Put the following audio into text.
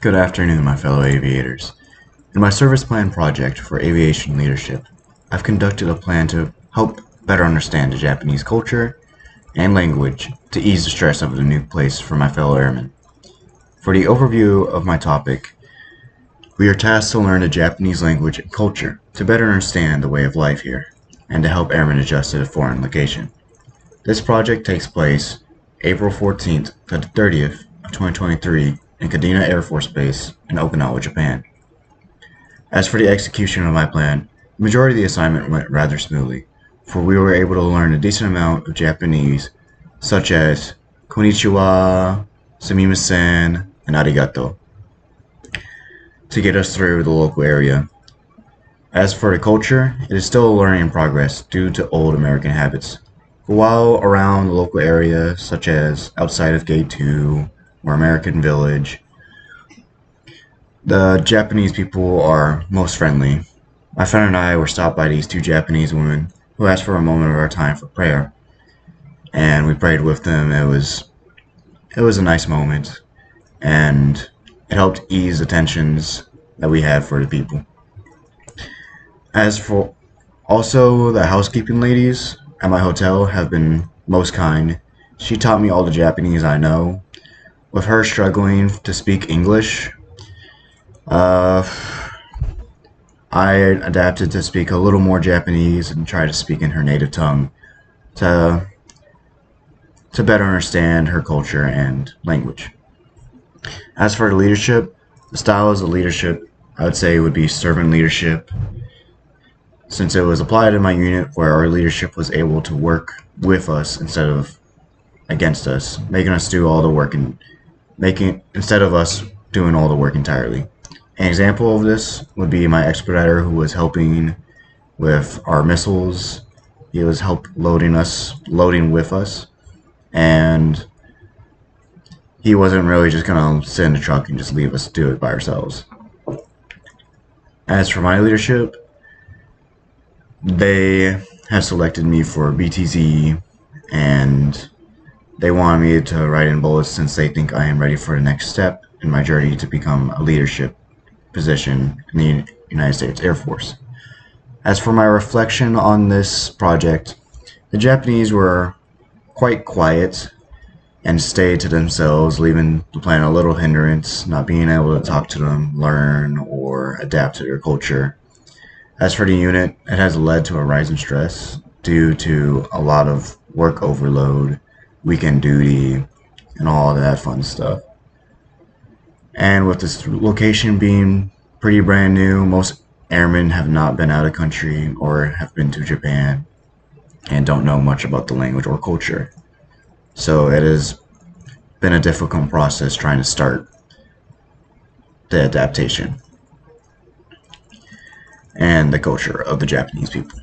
Good afternoon, my fellow aviators. In my service plan project for aviation leadership, I've conducted a plan to help better understand the Japanese culture and language to ease the stress of the new place for my fellow airmen. For the overview of my topic, we are tasked to learn the Japanese language and culture to better understand the way of life here and to help airmen adjust to the foreign location. This project takes place April 14th to the 30th of 2023 in Kadena Air Force Base in Okinawa, Japan. As for the execution of my plan, the majority of the assignment went rather smoothly, for we were able to learn a decent amount of Japanese, such as konnichiwa, sumimasen, and arigato, to get us through the local area. As for the culture, it is still a learning in progress due to old American habits. While around the local area, such as outside of Gate 2 or American Village, the Japanese people are most friendly. My friend and I were stopped by these two Japanese women who asked for a moment of our time for prayer, and we prayed with them. It was a nice moment, and it helped ease the tensions that we had for the people. As for also the housekeeping ladies at my hotel have been most kind. She taught me all the Japanese I know. With her struggling to speak English, I adapted to speak a little more Japanese and try to speak in her native tongue to better understand her culture and language. As for the leadership, the styles of leadership, I would say would be servant leadership, since it was applied in my unit where our leadership was able to work with us instead of against us, making us do all the work and instead of us doing all the work entirely. An example of this would be my expediter who was helping with our missiles. He was loading with us, and he wasn't really just gonna sit in the truck and just leave us do it by ourselves. As for my leadership, they have selected me for BTZ, and they want me to write in bullets since they think I am ready for the next step in my journey to become a leadership position in the United States Air Force. As for my reflection on this project, the Japanese were quite quiet and stayed to themselves, leaving the plan a little hindrance, not being able to talk to them, learn, or adapt to their culture. As for the unit, it has led to a rise in stress due to a lot of work overload, weekend duty, and all of that fun stuff. And with this location being pretty brand new, most airmen have not been out of country or have been to Japan and don't know much about the language or culture. So it has been a difficult process trying to start the adaptation and the culture of the Japanese people.